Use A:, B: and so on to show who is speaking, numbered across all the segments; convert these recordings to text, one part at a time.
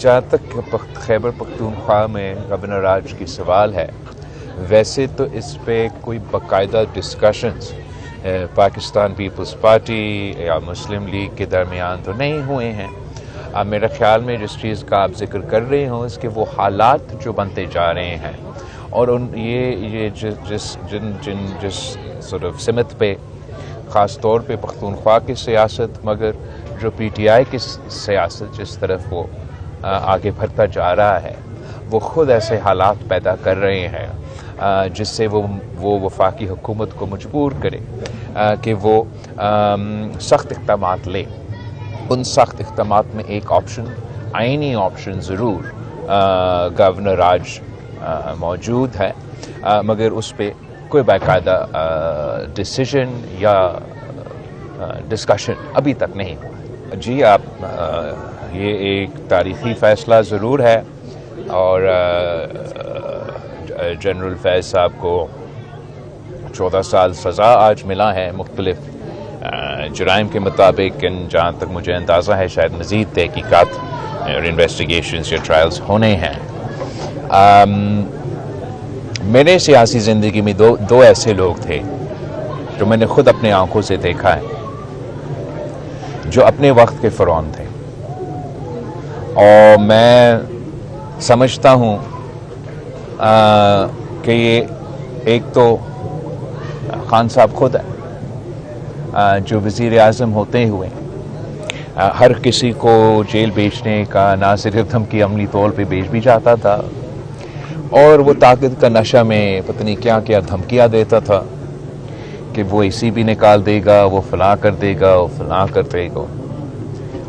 A: جہاں تک خیبر پختونخوا میں گورنر راج کی سوال ہے، ویسے تو اس پہ کوئی باقاعدہ ڈسکشنز پاکستان پیپلز پارٹی یا مسلم لیگ کے درمیان تو نہیں ہوئے ہیں۔ میرے خیال میں جس چیز کا آپ ذکر کر رہے ہوں اس کے وہ حالات جو بنتے جا رہے ہیں اور یہ جس sort of سمت پہ خاص طور پہ پختونخوا کی سیاست مگر جو پی ٹی آئی کی سیاست جس طرف وہ آگے بڑھتا جا رہا ہے وہ خود ایسے حالات پیدا کر رہے ہیں جس سے وہ وفاقی حکومت کو مجبور کرے کہ وہ سخت اقدامات لے۔ ان سخت اقدامات میں ایک آپشن، آئینی آپشن ضرور گورنر راج موجود ہے، مگر اس پہ کوئی باقاعدہ ڈیسیژن یا ڈسکشن ابھی تک نہیں ہوا۔ جی یہ ایک تاریخی فیصلہ ضرور ہے اور جنرل فیض صاحب کو 14 سال سزا آج ملا ہے مختلف جرائم کے مطابق، جہاں تک مجھے اندازہ ہے شاید مزید تحقیقات اور انویسٹیگیشنز یا ٹرائلز ہونے ہیں۔ میرے سیاسی زندگی میں دو ایسے لوگ تھے جو میں نے خود اپنے آنکھوں سے دیکھا ہے، جو اپنے وقت کے فرعون تھے، اور میں سمجھتا ہوں کہ یہ ایک تو خان صاحب خود ہے جو وزیر اعظم ہوتے ہوئے ہر کسی کو جیل بھیجنے کا نہ صرف دھمکی عملی طور پہ بھیج بھی جاتا تھا اور وہ طاقت کا نشہ میں پتہ نہیں کیا کیا دھمکیاں دیتا تھا کہ وہ اسی بھی نکال دے گا، وہ فلاں کر دے گا، وہ فلاں کر دے گا۔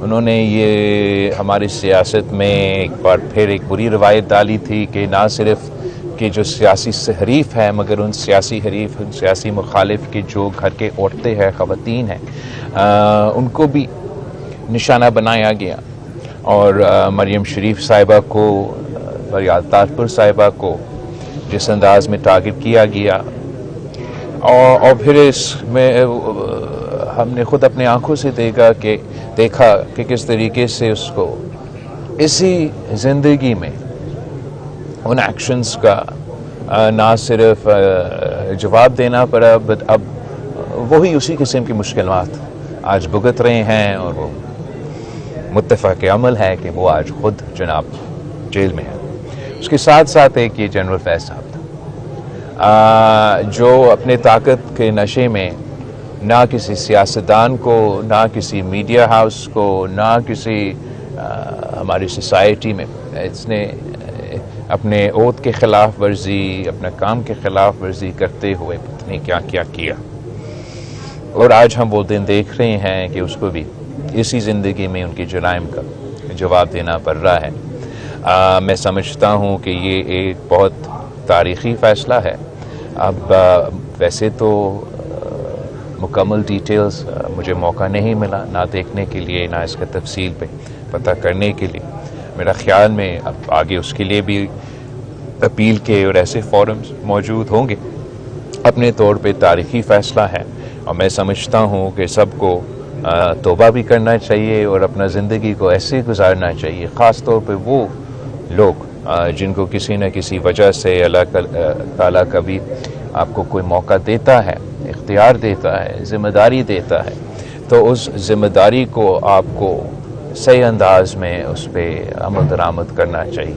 A: انہوں نے یہ ہماری سیاست میں ایک بار پھر ایک بری روایت ڈالی تھی کہ نہ صرف کہ جو سیاسی حریف ہیں مگر ان سیاسی حریف، ان سیاسی مخالف کے جو گھر کے عورتیں ہیں، خواتین ہیں، ان کو بھی نشانہ بنایا گیا، اور مریم شریف صاحبہ کو، فریال تاجپور صاحبہ کو جس انداز میں ٹارگٹ کیا گیا، اور پھر اس میں ہم نے خود اپنے آنکھوں سے دیکھا کہ کس طریقے سے اس کو اسی زندگی میں ان ایکشنز کا نہ صرف جواب دینا پڑا، بٹ اب وہی اسی قسم کی مشکلات آج بھگت رہے ہیں، اور وہ متفق عمل ہے کہ وہ آج خود جناب جیل میں ہے۔ اس کے ساتھ ساتھ ایک یہ جنرل فیض صاحب تھا جو اپنے طاقت کے نشے میں نہ کسی سیاستدان کو، نہ کسی میڈیا ہاؤس کو، نہ کسی ہماری سوسائٹی میں اس نے اپنے عہد کے خلاف ورزی، اپنے کام کے خلاف ورزی کرتے ہوئے پتہ نہیں کیا کیا، اور آج ہم وہ دن دیکھ رہے ہیں کہ اس کو بھی اسی زندگی میں ان کے جرائم کا جواب دینا پڑ رہا ہے۔ میں سمجھتا ہوں کہ یہ ایک بہت تاریخی فیصلہ ہے۔ اب ویسے تو مکمل ڈیٹیلز مجھے موقع نہیں ملا نہ دیکھنے کے لیے نہ اس کا تفصیل پہ پتہ کرنے کے لیے۔ میرا خیال میں اب آگے اس کے لیے بھی اپیل کے اور ایسے فورمز موجود ہوں گے۔ اپنے طور پہ تاریخی فیصلہ ہے، اور میں سمجھتا ہوں کہ سب کو توبہ بھی کرنا چاہیے اور اپنا زندگی کو ایسے گزارنا چاہیے، خاص طور پہ وہ لوگ جن کو کسی نہ کسی وجہ سے اللہ تعالیٰ کبھی آپ کو کوئی موقع دیتا ہے، اختیار دیتا ہے، ذمہ داری دیتا ہے، تو اس ذمہ داری کو آپ کو صحیح انداز میں اس پہ عمل درآمد کرنا چاہیے۔